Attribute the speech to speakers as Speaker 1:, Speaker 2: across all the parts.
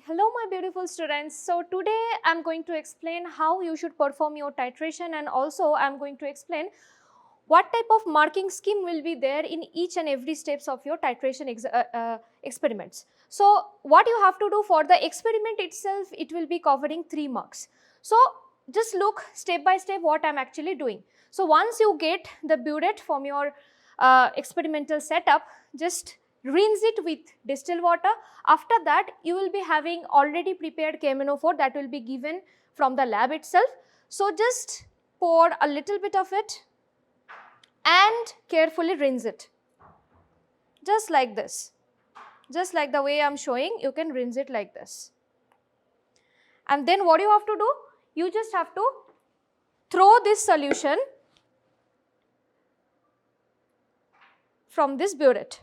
Speaker 1: Hello my beautiful students. So today I am going to explain how you should perform your titration, and also I am going to explain what type of marking scheme will be there in each and every steps of your titration experiments. So what you have to do for the experiment itself, it will be covering 3 marks. So just look step by step what I am actually doing. So once you get the burette from your experimental setup, just rinse it with distilled water. After that, you will be having already prepared KMnO4 that will be given from the lab itself. So just pour a little bit of it and carefully rinse it, just like this. Just like the way I am showing, you can rinse it like this. And then what you have to do, you just have to throw this solution from this burette.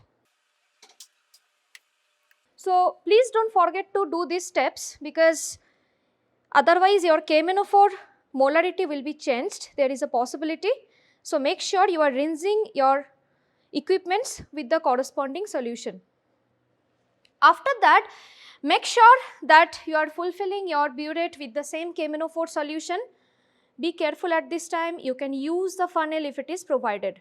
Speaker 1: So please don't forget to do these steps, because otherwise your KMnO4 molarity will be changed. There is a possibility. So make sure you are rinsing your equipments with the corresponding solution. After that, make sure that you are fulfilling your burette with the same KMnO4 solution. Be careful at this time. You can use the funnel if it is provided.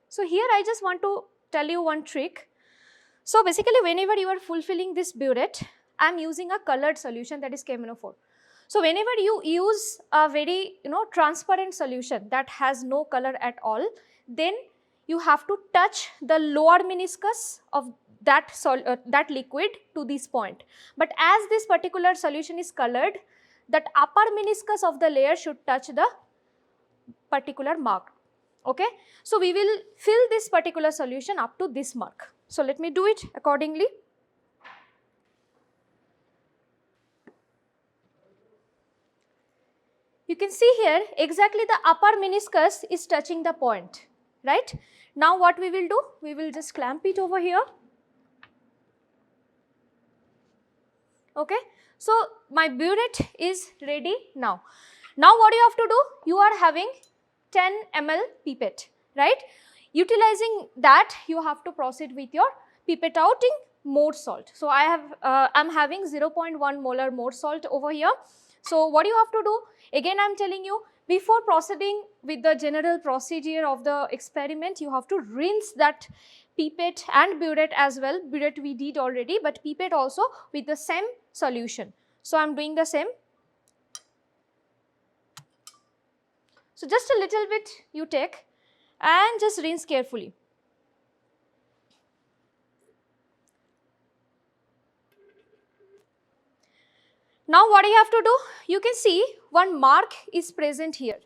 Speaker 1: So here I just want to tell you one trick. So basically, whenever you are fulfilling this burette, I am using a colored solution, that is KMnO4. So whenever you use a very transparent solution that has no color at all, then you have to touch the lower meniscus of that liquid to this point. But as this particular solution is colored, that upper meniscus of the layer should touch the particular mark. Okay, so we will fill this particular solution up to this mark. So let me do it accordingly. You can see here exactly the upper meniscus is touching the point, right? Now what we will do, we will just clamp it over here. Okay, so my burette is ready now. Now what you have to do, you are having 10 ml pipette, right? Utilizing that, you have to proceed with your pipette outing more salt. So I am having 0.1 molar more salt over here. So what you have to do, again I am telling you, before proceeding with the general procedure of the experiment, you have to rinse that pipette and burette as well. Burette we did already, but pipette also with the same solution. So I am doing the same. So just a little bit you take and just rinse carefully. Now what you have to do, you can see one mark is present here.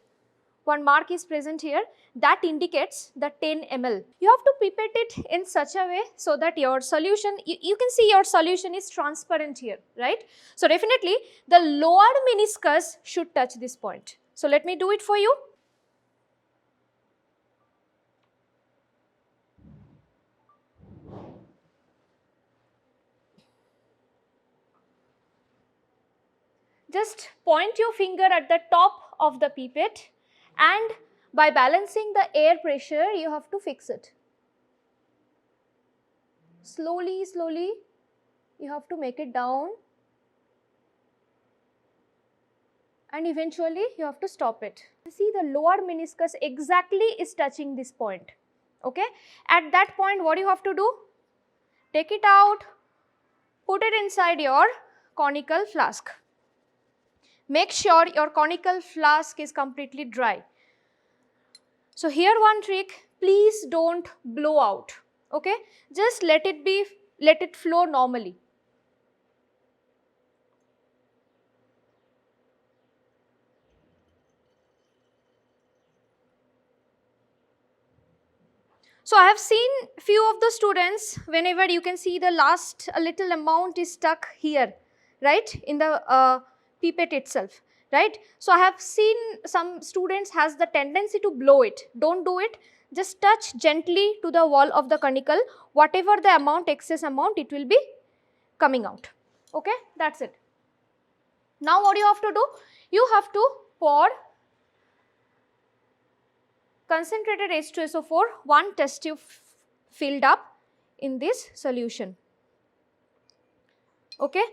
Speaker 1: One mark is present here that indicates the 10 ml. You have to pipette it in such a way so that your solution, you can see your solution is transparent here, right? So definitely the lower meniscus should touch this point. So let me do it for you. Just point your finger at the top of the pipette, and by balancing the air pressure, you have to fix it. Slowly, slowly, you have to make it down, and eventually you have to stop it. See, the lower meniscus exactly is touching this point. Okay, at that point what you have to do, take it out, put it inside your conical flask. Make sure your conical flask is completely dry. So here one trick, please don't blow out. Okay, just let it flow normally. So I have seen few of the students, whenever you can see the last a little amount is stuck here, right, in the pipette itself, right? So I have seen some students has the tendency to blow it. Don't do it. Just touch gently to the wall of the conical. Whatever the amount, excess amount, it will be coming out. Okay, that's it. Now what you have to do, you have to pour concentrated H2SO4, one test tube filled up in this solution. Okay.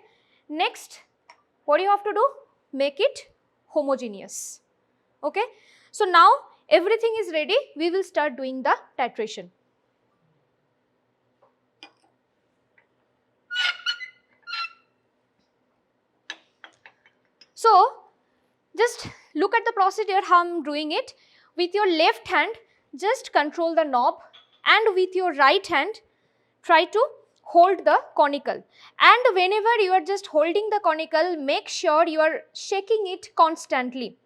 Speaker 1: Next, what you have to do? Make it homogeneous. Okay. So now everything is ready. We will start doing the titration. So just look at the procedure how I am doing it. With your left hand, just control the knob, and with your right hand, try to hold the conical. And whenever you are just holding the conical, make sure you are shaking it constantly.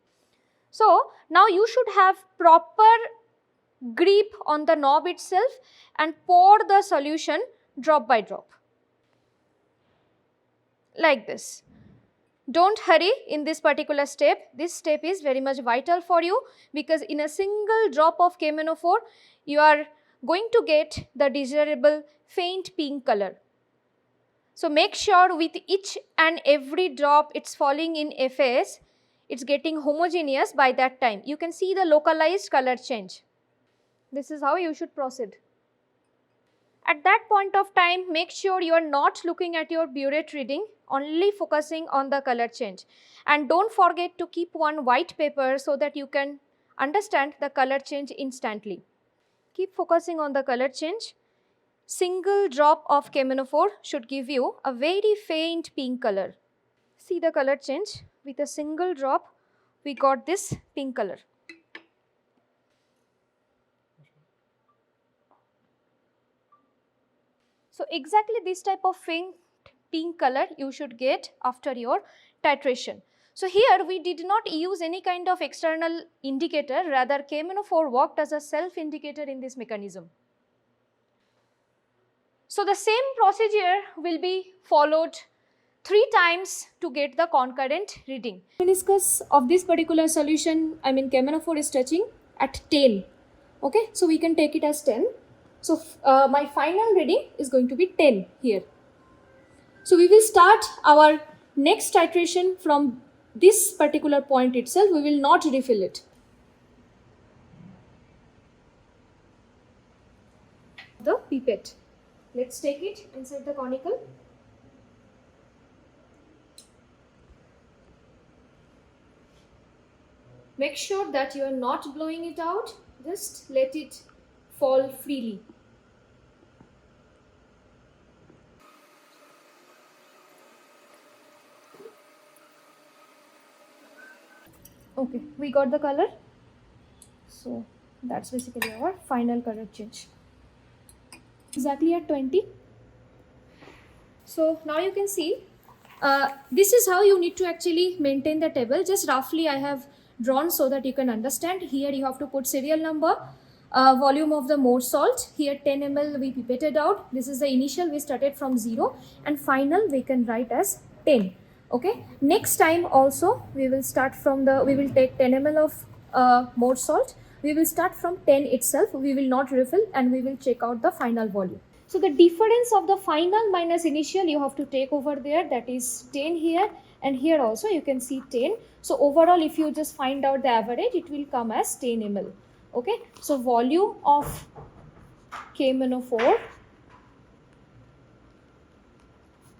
Speaker 1: So now you should have proper grip on the knob itself and pour the solution drop by drop, like this. Don't hurry in this particular step. This step is very much vital for you, because in a single drop of KMnO4, you are going to get the desirable faint pink color. So make sure with each and every drop it's falling in FS, it's getting homogeneous by that time. You can see the localized color change. This is how you should proceed. At that point of time, make sure you are not looking at your burette reading, only focusing on the color change. And don't forget to keep one white paper so that you can understand the color change instantly. Keep focusing on the color change. Single drop of KMnO4 should give you a very faint pink color. See the color change. With a single drop, we got this pink color. So exactly this type of faint pink color you should get after your titration. So here we did not use any kind of external indicator, rather KMnO4 worked as a self indicator in this mechanism. So the same procedure will be followed 3 times to get the concurrent reading. We discuss of this particular solution, I mean KMnO4 is touching at 10. Okay, so we can take it as 10. So my final reading is going to be 10 here. So we will start our next titration from this particular point itself. We will not refill it. The pipette. Let's take it inside the conical. Make sure that you are not blowing it out. Just let it fall freely. Okay, we got the color. So that's basically our final color change. Exactly at 20. So now you can see this is how you need to actually maintain the table. Just roughly I have drawn so that you can understand. Here you have to put serial number, volume of the Morse salt. Here 10 ml we pipetted out. This is the initial, we started from 0, and final we can write as 10. Okay, next time also we will start from the, we will take 10 ml of Morse salt. We will start from 10 itself. We will not refill, and we will check out the final volume. So the difference of the final minus initial you have to take over there, that is 10 here, and here also you can see 10. So overall if you just find out the average, it will come as 10 ml. Okay, so volume of KMnO4,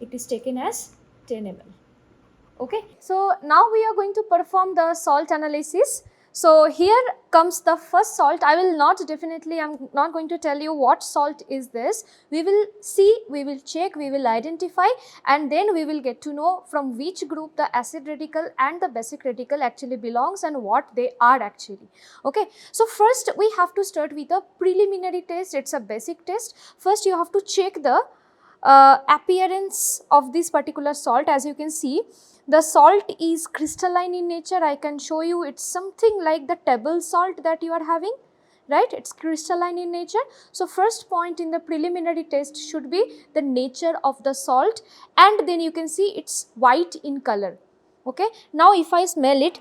Speaker 1: it is taken as 10 ml. Okay, so now we are going to perform the salt analysis. So here comes the first salt. I will not definitely, I am not going to tell you what salt is this. We will see, we will check, we will identify, and then we will get to know from which group the acid radical and the basic radical actually belongs and what they are actually. Okay, so first we have to start with a preliminary test. It's a basic test. First you have to check the appearance of this particular salt. As you can see, the salt is crystalline in nature. I can show you, it's something like the table salt that you are having, right? It's crystalline in nature. So first point in the preliminary test should be the nature of the salt, and then you can see it's white in color. Okay, now if I smell it,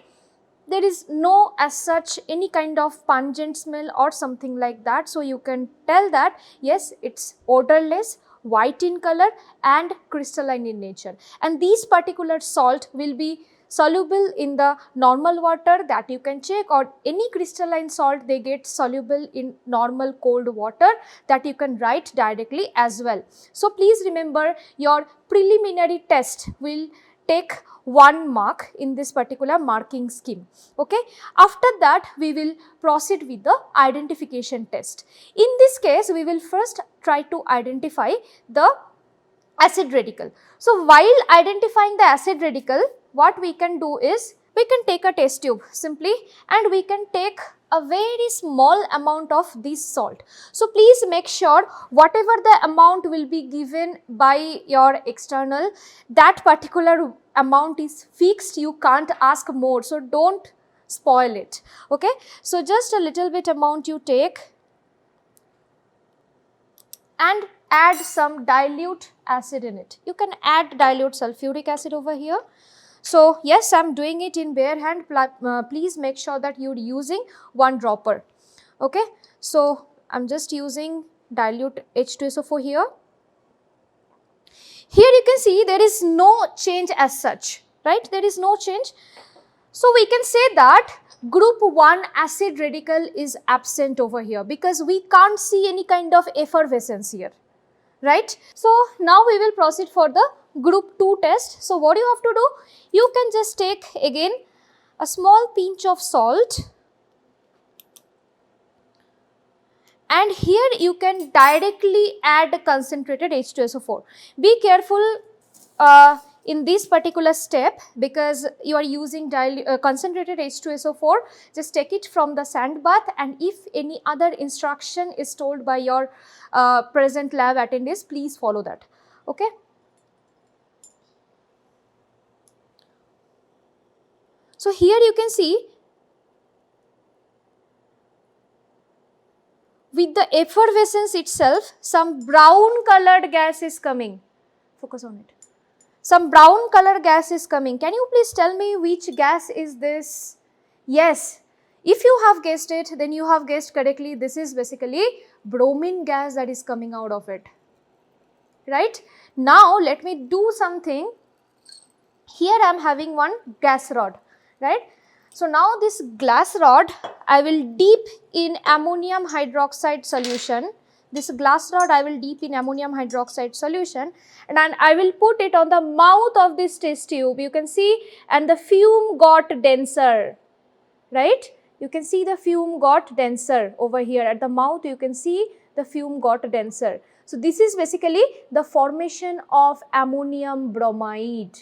Speaker 1: there is no as such any kind of pungent smell or something like that. So you can tell that yes, it's odorless, white in color and crystalline in nature, and these particular salt will be soluble in the normal water, that you can check, or any crystalline salt they get soluble in normal cold water, that you can write directly as well. So please remember, your preliminary test will take 1 mark in this particular marking scheme. Okay. After that we will proceed with the identification test. In this case we will first try to identify the acid radical. So while identifying the acid radical, what we can do is, we can take a test tube simply, and we can take a very small amount of this salt. So please make sure whatever the amount will be given by your external, that particular amount is fixed, you can't ask more, so don't spoil it. Okay. So just a little bit amount you take and add some dilute acid in it. You can add dilute sulfuric acid over here. So yes, I am doing it in bare hand. Please make sure that you are using 1 dropper. Okay. So I am just using dilute H2SO4 here. Here you can see there is no change as such, right? There is no change. So we can say that group 1 acid radical is absent over here, because we can't see any kind of effervescence here, right? So now we will proceed for the group 2 test. So what you have to do, you can just take again a small pinch of salt, and here you can directly add concentrated H2SO4. Be careful in this particular step, because you are using concentrated H2SO4, just take it from the sand bath, and if any other instruction is told by your present lab attendees, please follow that. Okay. So here you can see, with the effervescence itself, some brown colored gas is coming. Focus on it. Some brown color gas is coming. Can you please tell me which gas is this? Yes, if you have guessed it, then you have guessed correctly. This is basically bromine gas that is coming out of it, right? Now let me do something. Here I am having one gas rod, right? So now this glass rod I will dip in ammonium hydroxide solution. This glass rod I will dip in ammonium hydroxide solution, and then I will put it on the mouth of this test tube. You can see, and the fume got denser, right? You can see the fume got denser over here at the mouth. You can see the fume got denser. So this is basically the formation of ammonium bromide.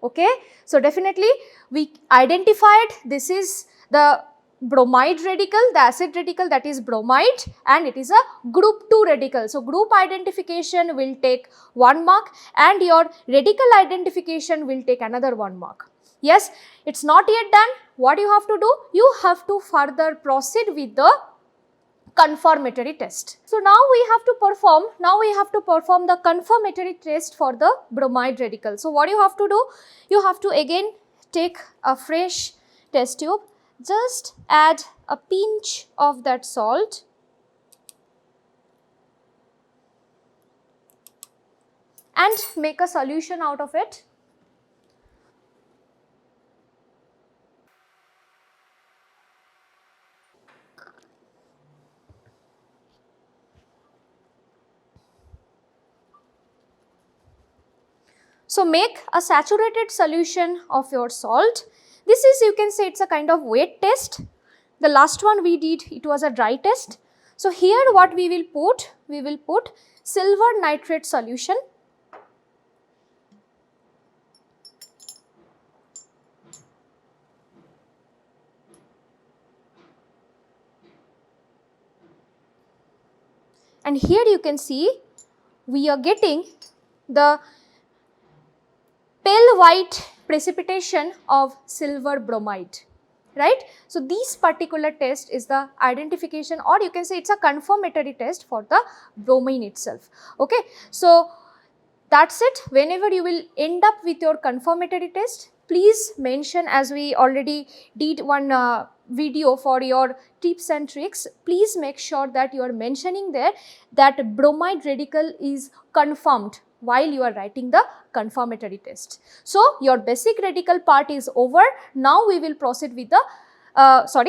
Speaker 1: Okay. So definitely we identified this is the bromide radical, the acid radical, that is bromide, and it is a group 2 radical. So group identification will take 1 mark, and your radical identification will take another 1 mark. Yes, it is not yet done. What you have to do? You have to further proceed with the confirmatory test. So now we have to perform the confirmatory test for the bromide radical. So what you have to do? You have to again take a fresh test tube, just add a pinch of that salt, and make a solution out of it. So make a saturated solution of your salt. This is, you can say, it's a kind of wet test. The last one we did, it was a dry test. So here what we will put silver nitrate solution. And here you can see we are getting the pale white precipitation of silver bromide, right? So this particular test is the identification, or you can say it's a confirmatory test for the bromine itself. Okay. So that's it. Whenever you will end up with your confirmatory test, please mention, as we already did one video for your tips and tricks, please make sure that you are mentioning there that bromide radical is confirmed while you are writing the confirmatory test. So, your basic radical part is over. Now, we will proceed with the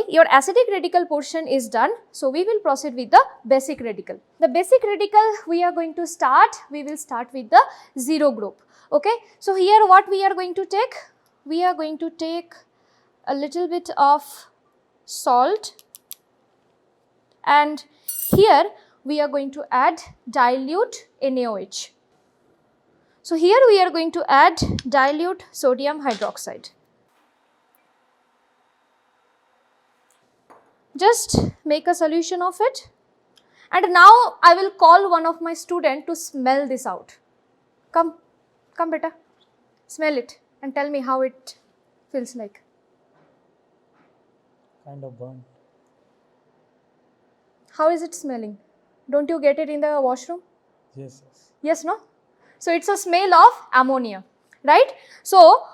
Speaker 1: your acidic radical portion is done. So, we will proceed with the basic radical. The basic radical we are going to start, we will start with the 0 group. Okay. So, here what we are going to take? We are going to take a little bit of salt, and here we are going to add dilute NaOH. So, here we are going to add dilute sodium hydroxide. Just make a solution of it, and now I will call one of my students to smell this out. Come beta, smell it and tell me how it feels like.
Speaker 2: Kind of burnt.
Speaker 1: How is it smelling? Don't you get it in the washroom?
Speaker 2: Yes.
Speaker 1: Yes, no? So, it's a smell of ammonia, right? So,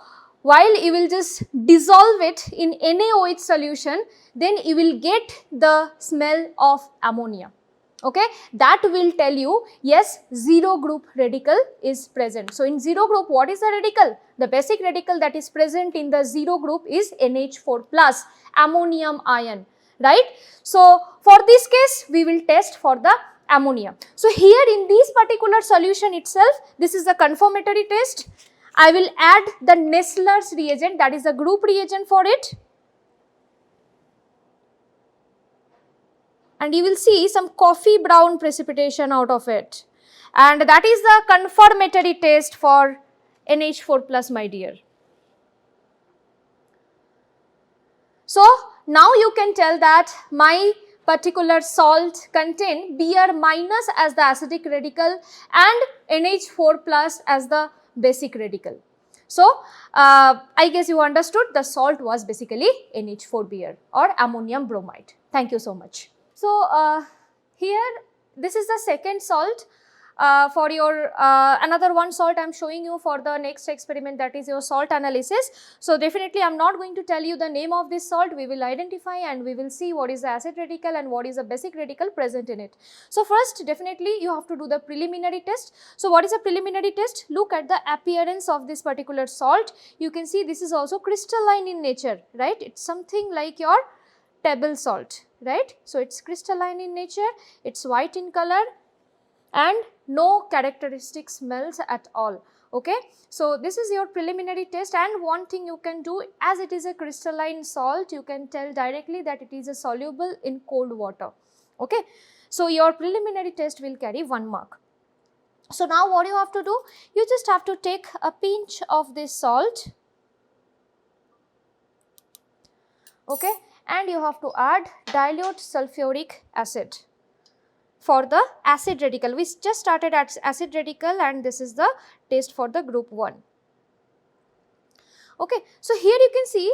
Speaker 1: while you will just dissolve it in NaOH solution, then you will get the smell of ammonia. Okay, that will tell you, yes, 0 group radical is present. So, in 0 group, what is the radical? The basic radical that is present in the 0 group is NH4 plus ammonium ion, right? So, for this case, we will test for the ammonia. So, here in this particular solution itself, this is the confirmatory test. I will add the Nessler's reagent, that is the group reagent for it. And you will see some coffee brown precipitation out of it. And that is the confirmatory test for NH4 plus, my dear. So, now you can tell that my particular salt contain Br minus as the acidic radical and NH4 plus as the basic radical. So, I guess you understood the salt was basically NH4Br or ammonium bromide. Thank you so much. So, here this is the second salt. For your another one salt I am showing you for the next experiment, that is your salt analysis. So, definitely I am not going to tell you the name of this salt, we will identify and we will see what is the acid radical and what is the basic radical present in it. So, first definitely you have to do the preliminary test. So, what is a preliminary test? Look at the appearance of this particular salt. You can see this is also crystalline in nature, right? It is something like your table salt, right? So, it is crystalline in nature, it is white in color and no characteristic smells at all. Okay. So, this is your preliminary test, and one thing you can do, as it is a crystalline salt, you can tell directly that it is a soluble in cold water. Okay. So, your preliminary test will carry 1 mark. So, now what you have to do? You just have to take a pinch of this salt, okay, and you have to add dilute sulfuric acid for the acid radical. We just started at acid radical and this is the test for the group 1. Okay. So, here you can see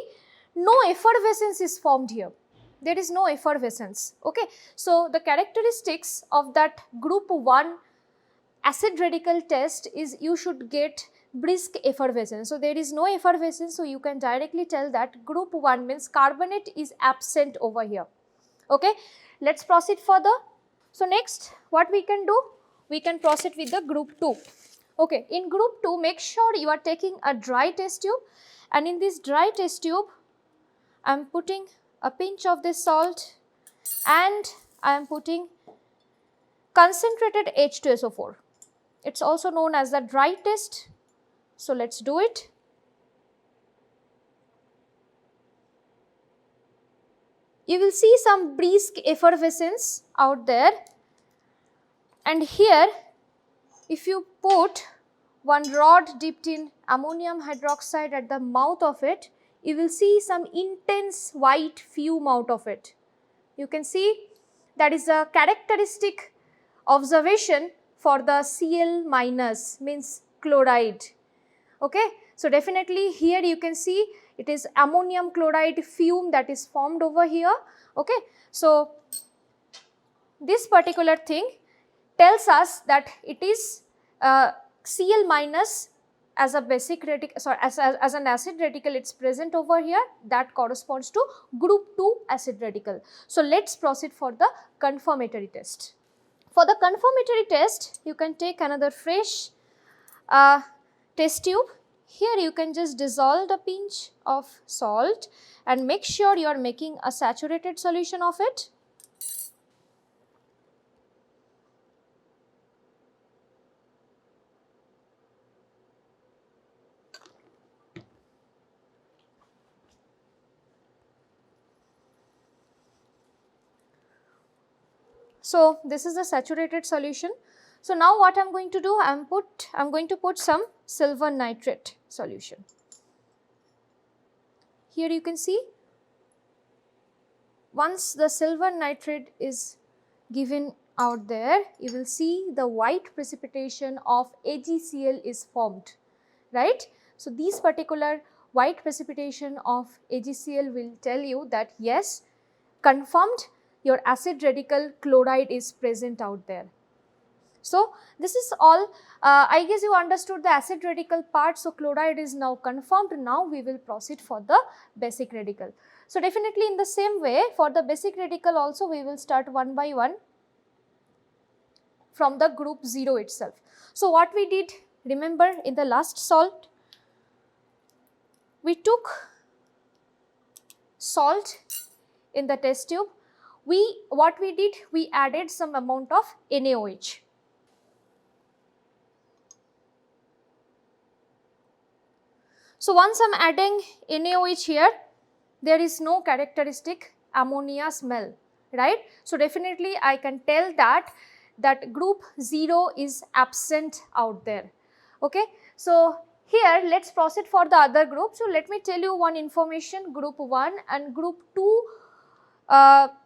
Speaker 1: no effervescence is formed here. There is no effervescence. Okay. So, the characteristics of that group 1 acid radical test is you should get brisk effervescence. So, there is no effervescence. So, you can directly tell that group 1 means carbonate is absent over here. Okay. Let us proceed further. So, next what we can do? We can proceed with the group 2. Okay. In group 2, make sure you are taking a dry test tube, and in this dry test tube I am putting a pinch of this salt and I am putting concentrated H2SO4. It is also known as the dry test. So, let us do it. You will see some brisk effervescence out there, and here if you put one rod dipped in ammonium hydroxide at the mouth of it, you will see some intense white fume out of it. You can see that is a characteristic observation for the Cl minus, means chloride. Okay. So, definitely here you can see it is ammonium chloride fume that is formed over here. Okay. So, this particular thing tells us that it is Cl minus as a basic radical, sorry, as an acid radical it's present over here, that corresponds to group 2 acid radical. So let's proceed for the confirmatory test. For the confirmatory test, you can take another fresh test tube. Here you can just dissolve a pinch of salt and make sure you are making a saturated solution of it. So this is the saturated solution. So now what I am going to do, I am going to put some silver nitrate solution. Here you can see, once the silver nitrate is given out there, you will see the white precipitation of AgCl is formed, right. So this particular white precipitation of AgCl will tell you that yes, confirmed, your acid radical chloride is present out there. So this is all, I guess you understood the acid radical part. So chloride is now confirmed. Now we will proceed for the basic radical. So definitely in the same way, for the basic radical also we will start one by one from the group 0 itself. So what we did, remember in the last salt, we took salt in the test tube. What we did, we added some amount of NaOH. So once I am adding NaOH here, there is no characteristic ammonia smell, right. So definitely I can tell that group 0 is absent out there, okay. So here let us proceed for the other group. So let me tell you one information, group 1 and group 2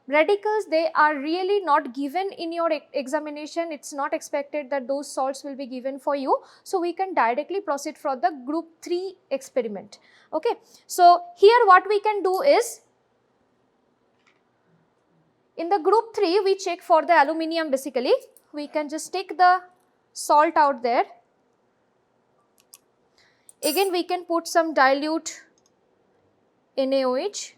Speaker 1: radicals, they are really not given in your examination. It is not expected that those salts will be given for you. So we can directly proceed for the group 3 experiment, okay. So here what we can do is, in the group 3 we check for the aluminium basically. We can just take the salt out there. Again we can put some dilute NaOH.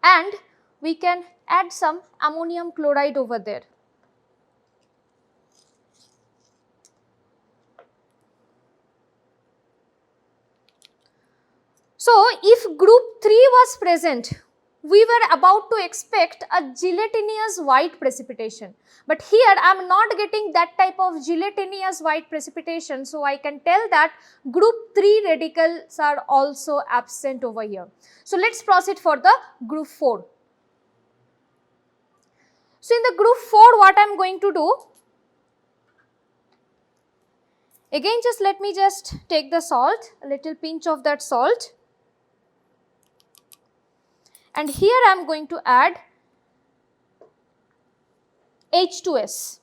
Speaker 1: And we can add some ammonium chloride over there. So if group 3 was present, we were about to expect a gelatinous white precipitation. But here I am not getting that type of gelatinous white precipitation. So I can tell that group 3 radicals are also absent over here. So let us proceed for the group 4. So in the group 4 what I am going to do, again just let me just take the salt, a little pinch of that salt. And here I am going to add H2S.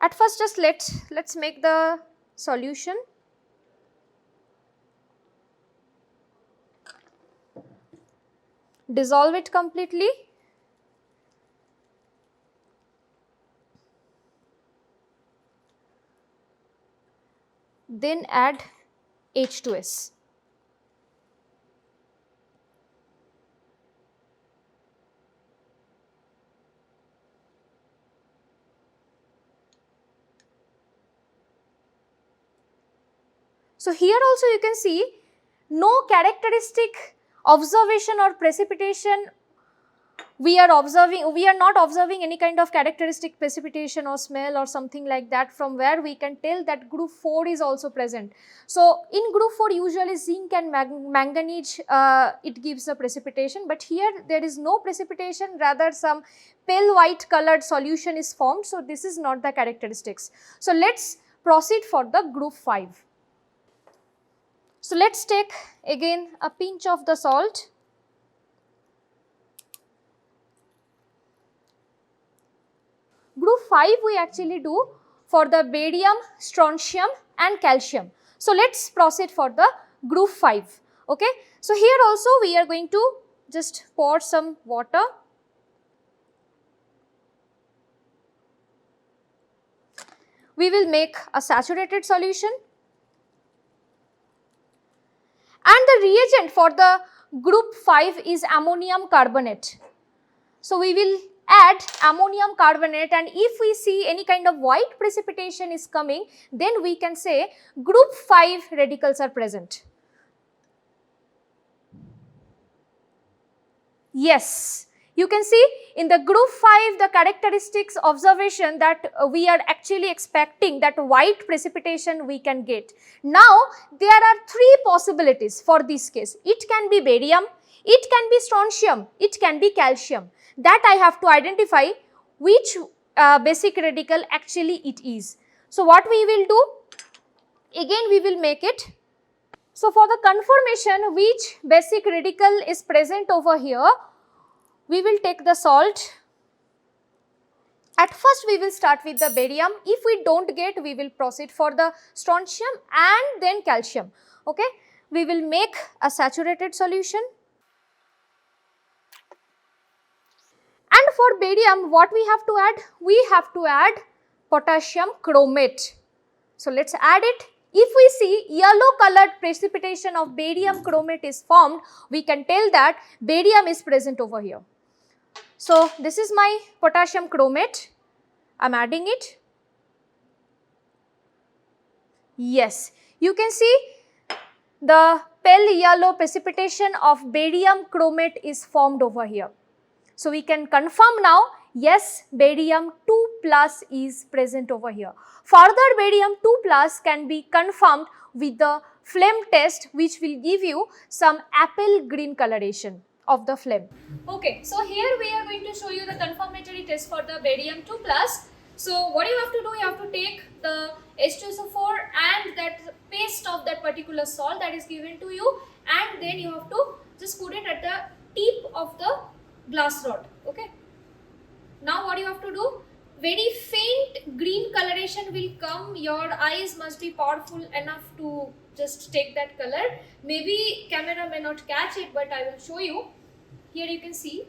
Speaker 1: At first just let's make the solution. Dissolve it completely. Then add H2S. So here also you can see no characteristic observation or precipitation we are not observing any kind of characteristic precipitation or smell or something like that, from where we can tell that group 4 is also present. So in group 4 usually zinc and manganese it gives a precipitation, but here there is no precipitation, rather some pale white colored solution is formed. So this is not the characteristics. So let us proceed for the group 5. So let us take again a pinch of the salt. Group 5 we actually do for the barium, strontium and calcium. So let us proceed for the group 5, okay. So here also we are going to just pour some water. we will make a saturated solution. And the reagent for the group 5 is ammonium carbonate. So we will add ammonium carbonate, and if we see any kind of white precipitation is coming, then we can say group 5 radicals are present. Yes, you can see in the group 5 the characteristics observation that we are actually expecting that white precipitation we can get. Now there are 3 possibilities for this case. It can be barium, it can be strontium, it can be calcium. That I have to identify which basic radical actually it is. So what we will do? Again we will make it. So for the confirmation which basic radical is present over here, we will take the salt. At first we will start with the barium. If we don't get, we will proceed for the strontium and then calcium. Okay, we will make a saturated solution. And for barium, what we have to add? We have to add potassium chromate. So let's add it. If we see yellow colored precipitation of barium chromate is formed, we can tell that barium is present over here. So this is my potassium chromate. I am adding it. Yes, you can see the pale yellow precipitation of barium chromate is formed over here. So we can confirm now, yes, barium 2 plus is present over here. Further, barium 2 plus can be confirmed with the flame test, which will give you some apple green coloration of the flame. Okay, so here we are going to show you the confirmatory test for the barium 2 plus. So what you have to do, you have to take the H2SO4 and that paste of that particular salt that is given to you, and then you have to just put it at the tip of the glass rod. Okay. Now what you have to do? Very faint green coloration will come. Your eyes must be powerful enough to just take that color. Maybe camera may not catch it, but I will show you. Here you can see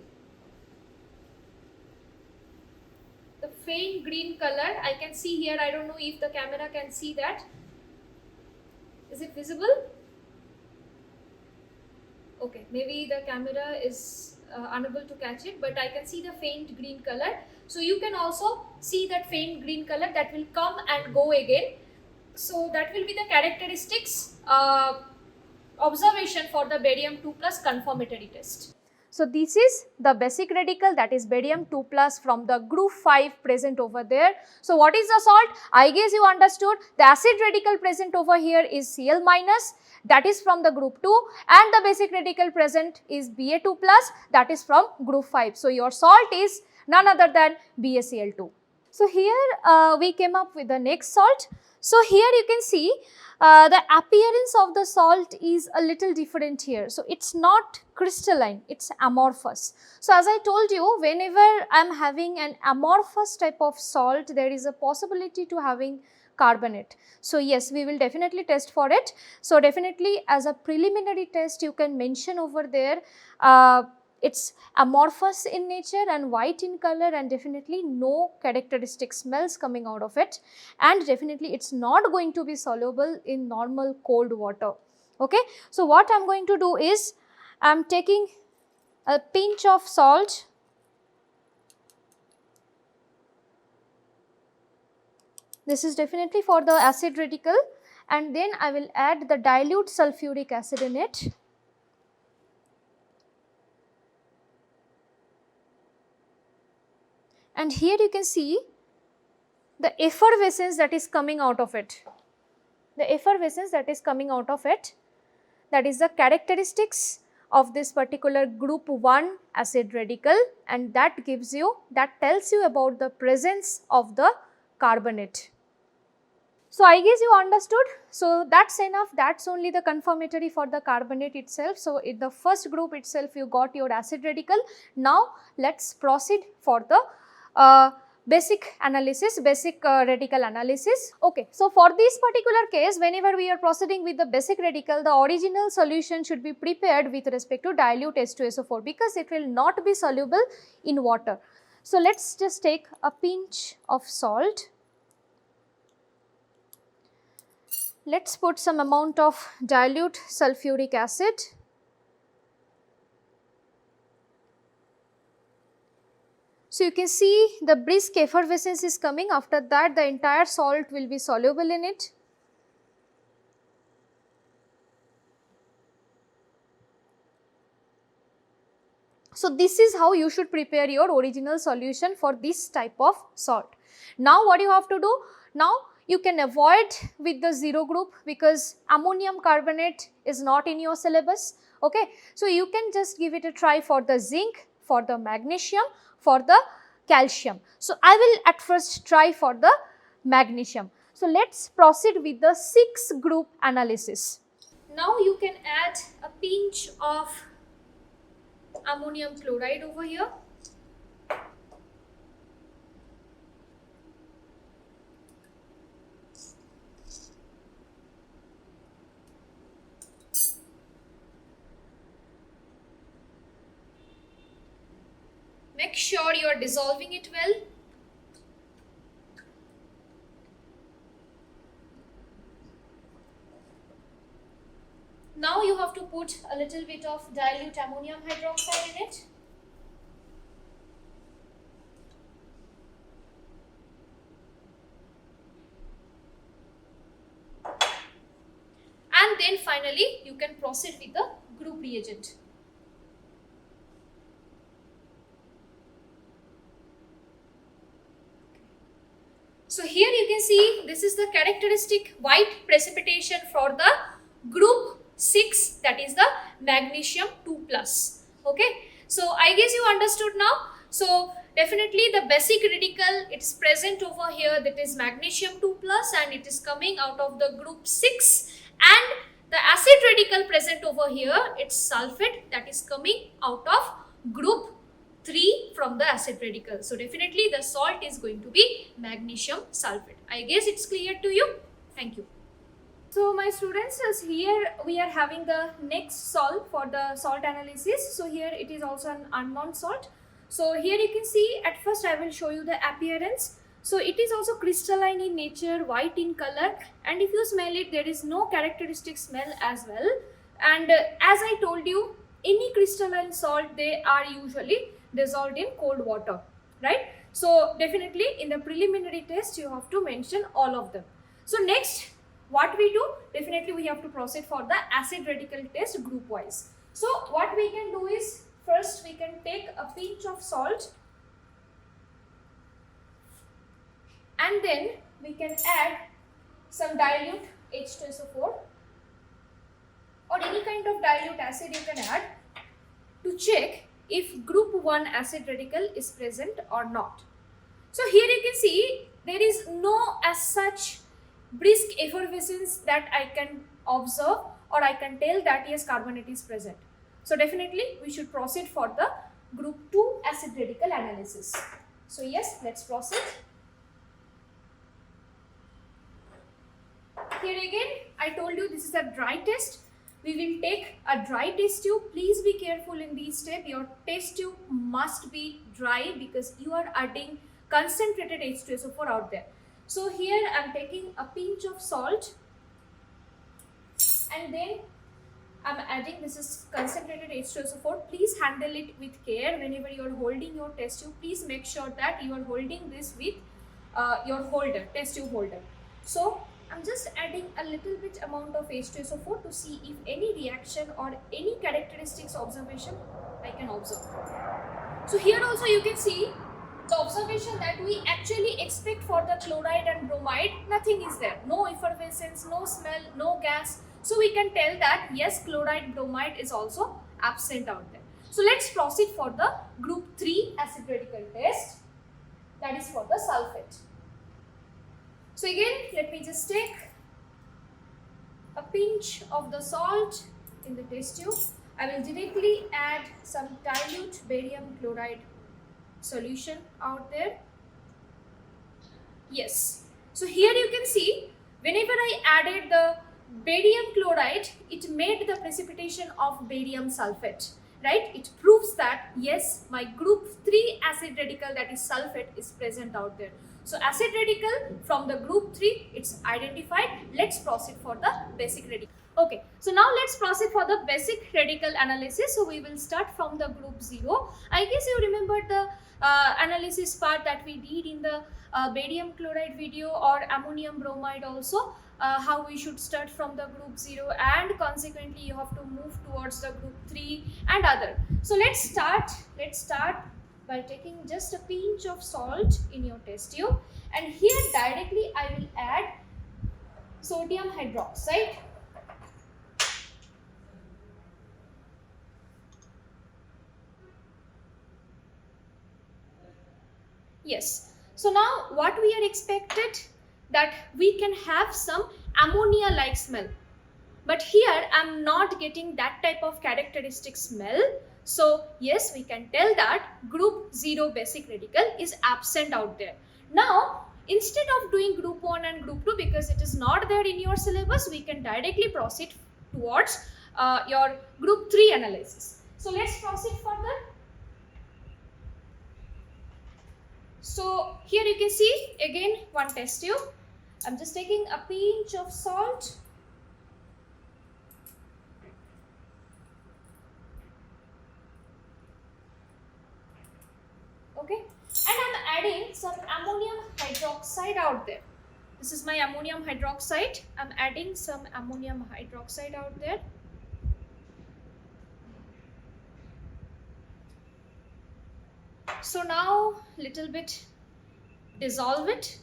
Speaker 1: the faint green color. I can see here. I don't know if the camera can see that. Is it visible? Okay, maybe the camera is unable to catch it, but I can see the faint green color. So you can also see that faint green color that will come and go again. So that will be the characteristics observation for the barium 2 plus confirmatory test. So this is the basic radical, that is barium 2 plus from the group 5 present over there. So what is the salt? I guess you understood. The acid radical present over here is Cl minus, that is from the group 2, and the basic radical present is Ba2 plus, that is from group 5. So your salt is none other than BaCl2. So here we came up with the next salt. So here you can see the appearance of the salt is a little different here. So it's not crystalline, it's amorphous. So as I told you, whenever I am having an amorphous type of salt, there is a possibility to having carbonate. So yes, we will definitely test for it. So definitely as a preliminary test, you can mention over there it's amorphous in nature and white in color, and definitely no characteristic smells coming out of it, and definitely it's not going to be soluble in normal cold water. Okay, so what I'm going to do is I'm taking a pinch of salt. This is definitely for the acid radical, and then I will add the dilute sulfuric acid in it. And here you can see the effervescence that is coming out of it. The effervescence that is coming out of it, that is the characteristics of this particular group 1 acid radical, and that gives you, that tells you about the presence of the carbonate. So I guess you understood. So that's enough. That's only the confirmatory for the carbonate itself. So in the first group itself you got your acid radical. Now let's proceed for the basic analysis, basic radical analysis. Okay, so for this particular case, whenever we are proceeding with the basic radical, the original solution should be prepared with respect to dilute H2SO4, because it will not be soluble in water. So let's just take a pinch of salt. let's put some amount of dilute sulfuric acid. So you can see the brisk effervescence is coming. After that, the entire salt will be soluble in it. So this is how you should prepare your original solution for this type of salt. Now what you have to do? Now you can avoid with the zero group because ammonium carbonate is not in your syllabus. Okay, so you can just give it a try for the zinc, for the magnesium, for the calcium. So I will at first try for the magnesium. So let's proceed with the 6 group analysis. Now you can add a pinch of ammonium chloride over here. Make sure you are dissolving it well. Now you have to put a little bit of dilute ammonium hydroxide in it. And then finally you can proceed with the group reagent. So here you can see this is the characteristic white precipitation for the group 6, that is the magnesium 2 plus. Okay, so I guess you understood now. So definitely the basic radical, it is present over here, that is magnesium 2 plus, and it is coming out of the group 6, and the acid radical present over here, it's sulfate, that is coming out of group 3 from the acid radical. So definitely the salt is going to be magnesium sulfate. I guess it's clear to you. Thank you. So my students, as here we are having the next salt for the salt analysis. So here it is also an unknown salt. So here you can see, at first I will show you the appearance. So it is also crystalline in nature, white in color, and if you smell it, there is no characteristic smell as well. And as I told you, any crystalline salt, they are usually dissolved in cold water, right? So definitely in the preliminary test you have to mention all of them. So next what we do, definitely we have to proceed for the acid radical test group wise. So what we can do is, first we can take a pinch of salt and then we can add some dilute H2SO4 or any kind of dilute acid you can add to check if group 1 acid radical is present or not. So here you can see there is no as such brisk effervescence that I can observe or I can tell that yes, carbonate is present. So definitely we should proceed for the group 2 acid radical analysis. So yes, let's proceed. Here again I told you this is a dry test. We will take a dry test tube. Please be careful in this step. Your test tube must be dry because you are adding concentrated H2SO4 out there. So here I am taking a pinch of salt and then I am adding, this is concentrated H2SO4. Please handle it with care. Whenever you are holding your test tube, please make sure that you are holding this with your holder, test tube holder. So I'm just adding a little bit amount of H2SO4 to see if any reaction or any characteristics observation I can observe. So here also you can see the observation that we actually expect for the chloride and bromide, nothing is there. No effervescence, no smell, no gas. So we can tell that yes, chloride bromide is also absent out there. So let's proceed for the group 3 acid radical test, that is for the sulfate. So again, let me just take a pinch of the salt in the test tube. I will directly add some dilute barium chloride solution out there. Yes. So here you can see, whenever I added the barium chloride, it made the precipitation of barium sulfate. right? It proves that yes, my group 3 acid radical, that is sulfate, is present out there. So acid radical from the group 3, it's identified. Let's proceed for the basic radical. Okay, so now let's proceed for the basic radical analysis. So we will start from the group 0. I guess you remember the analysis part that we did in the barium chloride video, or ammonium bromide also, how we should start from the group 0 and consequently you have to move towards the group 3 and other. So let's start by taking just a pinch of salt in your test tube, and here directly I will add sodium hydroxide. Yes, so now what we are expected, that we can have some ammonia like smell, but here I'm not getting that type of characteristic smell. So yes, we can tell that group 0 basic radical is absent out there. Now instead of doing group 1 and group 2, because it is not there in your syllabus, we can directly proceed towards your group 3 analysis. So let's proceed further. So here you can see again one test tube. I'm just taking a pinch of salt. Okay, and I'm adding some ammonium hydroxide out there. This is my ammonium hydroxide. I'm adding some ammonium hydroxide out there. So now little bit dissolve it,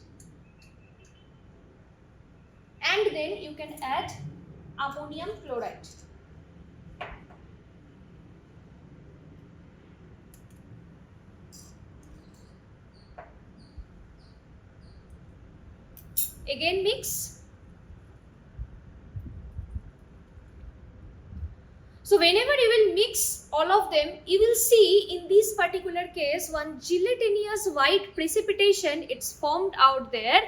Speaker 1: and then you can add ammonium chloride. Again mix. So whenever you will mix all of them, you will see in this particular case one gelatinous white precipitation, it's formed out there,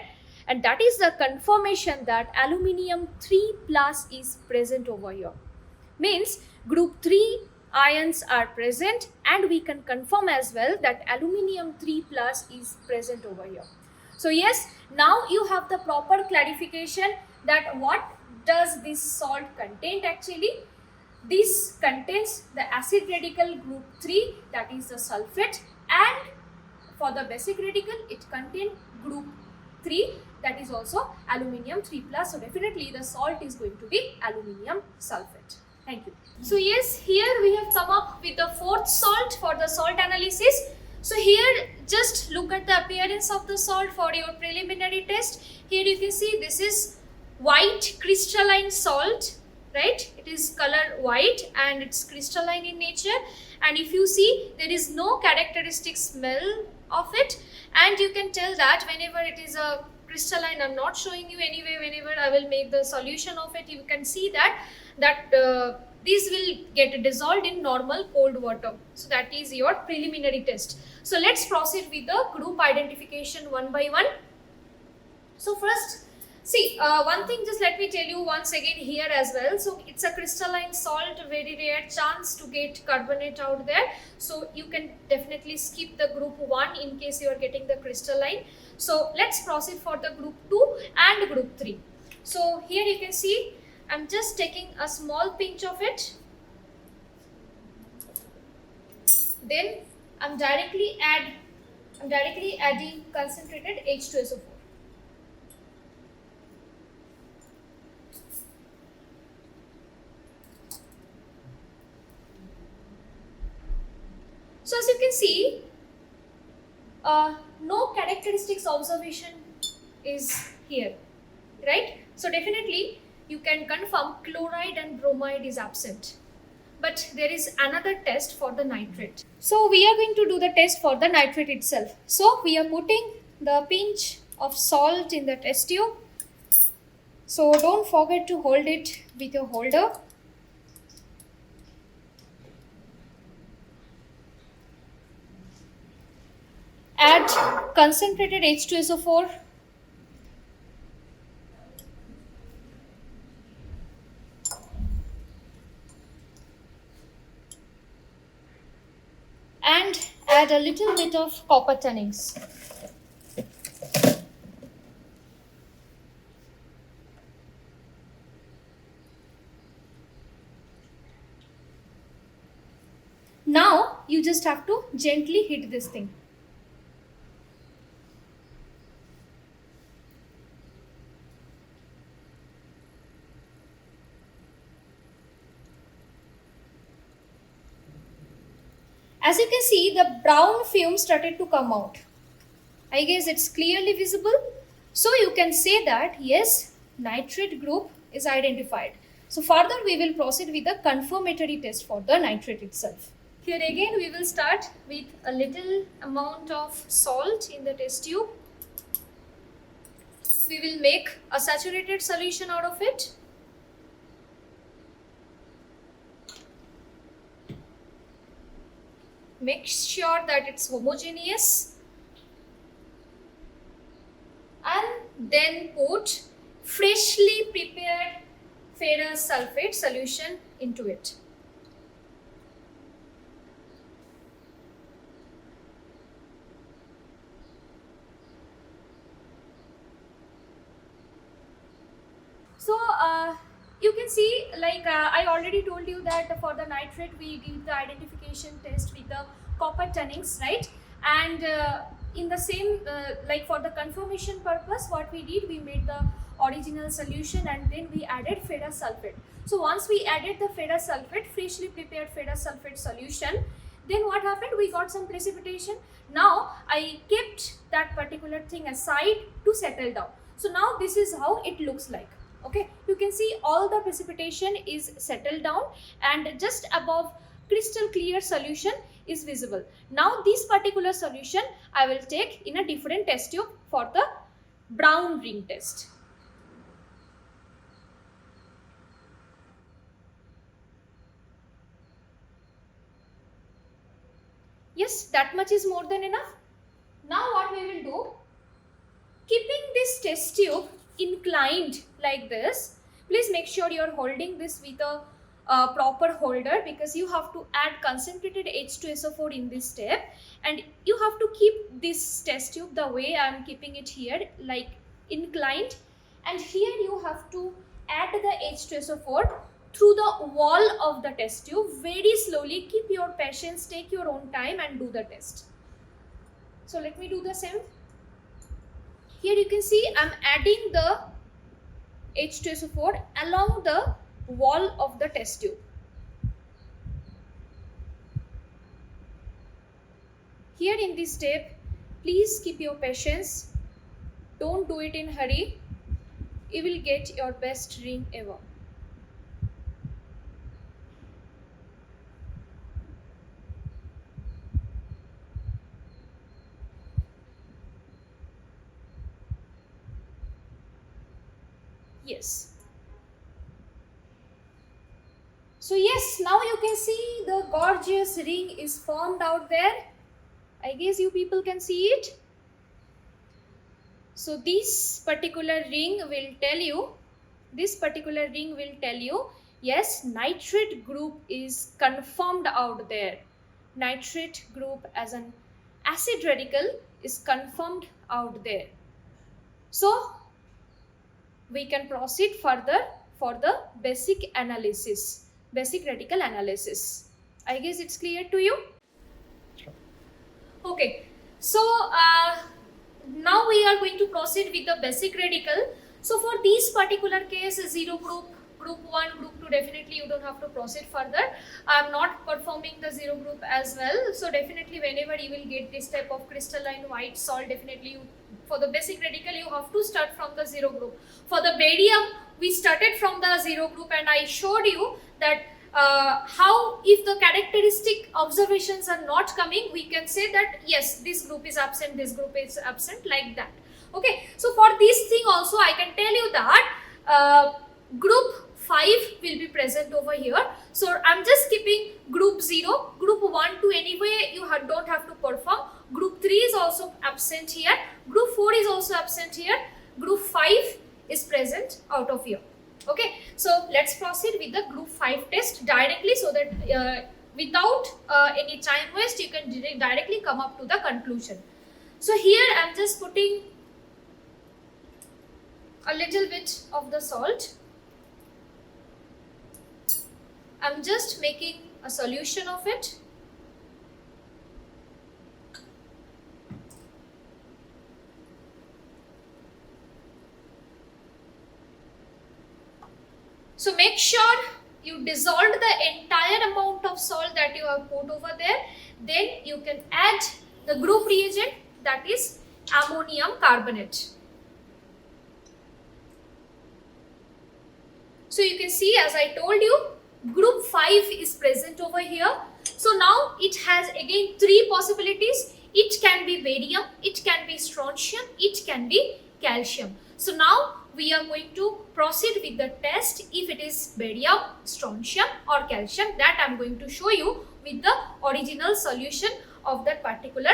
Speaker 1: and that is the confirmation that aluminium 3 plus is present over here. Means group 3 ions are present, and we can confirm as well that aluminium 3 plus is present over here. So yes, now you have the proper clarification that what does this salt contain actually. This contains the acid radical group 3, that is the sulfate, and for the basic radical it contains group 3, that is also aluminium 3 plus. So definitely the salt is going to be aluminium sulfate. Thank you. So yes, here we have come up with the fourth salt for the salt analysis. So here just look at the appearance of the salt for your preliminary test. Here you can see this is white crystalline salt, right? It is color white and it's crystalline in nature, and if you see there is no characteristic smell of it, and you can tell that whenever it is a crystalline, I'm not showing you anyway, whenever I will make the solution of it, you can see that these will get dissolved in normal cold water. So that is your preliminary test. So let's proceed with the group identification one by one. So first, see, one thing just let me tell you once again here as well. So it's a crystalline salt, very rare chance to get carbonate out there. So you can definitely skip the group 1 in case you are getting the crystalline. So let's proceed for the group 2 and group 3. So here you can see I'm just taking a small pinch of it. Then I'm directly adding concentrated H2SO4. So as you can see, no characteristics observation is here, right? So definitely you can confirm chloride and bromide is absent. But there is another test for the nitrate. So we are going to do the test for the nitrate itself. So we are putting the pinch of salt in the test tube. So don't forget to hold it with your holder. Add concentrated H2SO4. add a little bit of copper tannings. Now you just have to gently hit this thing. As you can see, the brown fume started to come out. I guess it's clearly visible. So you can say that yes, nitrate group is identified. So further we will proceed with the confirmatory test for the nitrate itself. Here again we will start with a little amount of salt in the test tube. We will make a saturated solution out of it. Make sure that it's homogeneous. And then put freshly prepared ferrous sulfate solution into it. So you can see, like I already told you that for the nitrate we did the identification test with the copper tannings, right? And in the same, like for the confirmation purpose, what we did, we made the original solution and then we added ferrous sulfate. So once we added the ferrous sulfate, freshly prepared ferrous sulfate solution, then what happened? We got some precipitation. Now I kept that particular thing aside to settle down. So now this is how it looks like. Okay, you can see all the precipitation is settled down and just above crystal clear solution is visible. Now this particular solution I will take in a different test tube for the brown ring test. Yes, that much is more than enough. Now what we will do, keeping this test tube inclined like this, please make sure you are holding this with a proper holder, because you have to add concentrated H2SO4 in this step, and you have to keep this test tube the way I am keeping it here, like inclined, and here you have to add the H2SO4 through the wall of the test tube very slowly. Keep your patience, take your own time and do the test. So let me do the same. Here you can see I am adding the H2SO4 along the wall of the test tube. Here in this step, please keep your patience. Don't do it in hurry. You will get your best ring ever. Yes. So yes, now you can see the gorgeous ring is formed out there. I guess you people can see it. So this particular ring will tell you, yes, nitrate group is confirmed out there. Nitrate group as an acid radical is confirmed out there. So we can proceed further for the basic analysis, basic radical analysis. I guess it's clear to you? Okay, so now we are going to proceed with the basic radical. So for this particular case, zero group, group 1, group 2, definitely you don't have to proceed further. I am not performing the zero group as well. So definitely whenever you will get this type of crystalline white salt, definitely for the basic radical you have to start from the zero group. For the barium, we started from the zero group and I showed you that how if the characteristic observations are not coming, we can say that yes, this group is absent, this group is absent, like that. Okay, so for this thing also I can tell you that group 5 will be present over here. So I'm just keeping group 0, group 1, 2 anyway you don't have to perform. Group 3 is also absent here, group 4 is also absent here, group 5 is present out of here. Okay, so let's proceed with the group 5 test directly so that without any time waste, you can directly come up to the conclusion. So here I am just putting a little bit of the salt. I am just making a solution of it. So make sure you dissolve the entire amount of salt that you have put over there. Then you can add the group reagent, that is ammonium carbonate. So you can see, as I told you, group 5 is present over here. So now it has again 3 possibilities. It can be barium, it can be strontium, it can be calcium. So now we are going to proceed with the test if it is barium, strontium or calcium. That I am going to show you with the original solution of that particular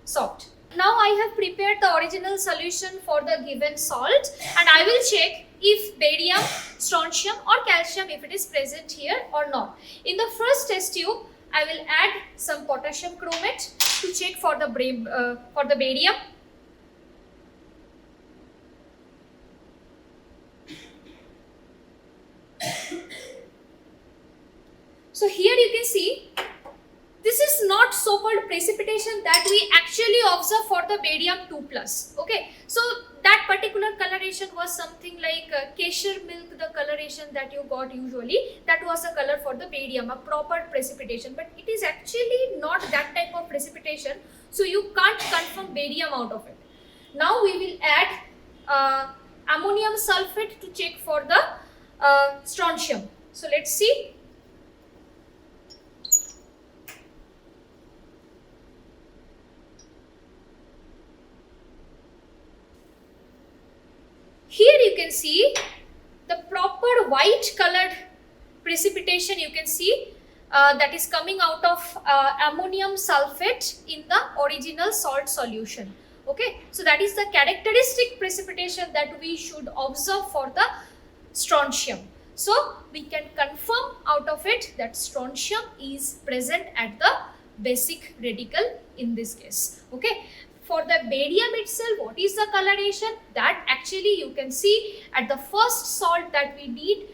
Speaker 1: salt. Now I have prepared the original solution for the given salt, and I will check if barium, strontium or calcium, if it is present here or not. In the first test tube, I will add some potassium chromate to check for the barium. So here you can see, this is not so-called precipitation that we actually observe for the barium 2+. Okay, so that particular coloration was something like kesher milk, the coloration that you got usually, that was the color for the barium, a proper precipitation. But it is actually not that type of precipitation, so you can't confirm barium out of it. Now we will add ammonium sulfate to check for the strontium. So let's see. Here you can see the proper white colored precipitation, you can see that is coming out of ammonium sulfate in the original salt solution. Okay, so that is the characteristic precipitation that we should observe for the strontium. So we can confirm out of it that strontium is present at the basic radical in this case. Okay. For the barium itself, what is the coloration? That actually you can see at the first salt that we did,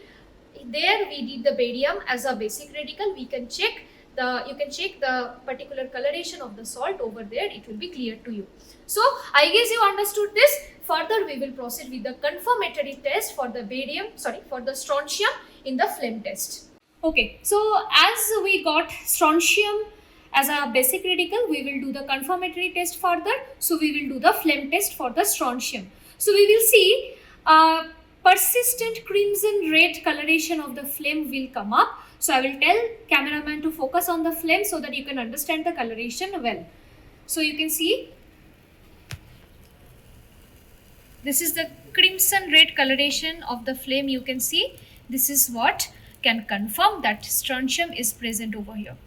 Speaker 1: there we did the barium as a basic radical. You can check the particular coloration of the salt over there. It will be clear to you. So I guess you understood this. Further we will proceed with the confirmatory test for the strontium in the flame test. Okay, so as we got strontium as a basic radical, we will do the confirmatory test further. So we will do the flame test for the strontium. So we will see persistent crimson red coloration of the flame will come up. So I will tell cameraman to focus on the flame so that you can understand the coloration well. So you can see this is the crimson red coloration of the flame. You can see this is what can confirm that strontium is present over here.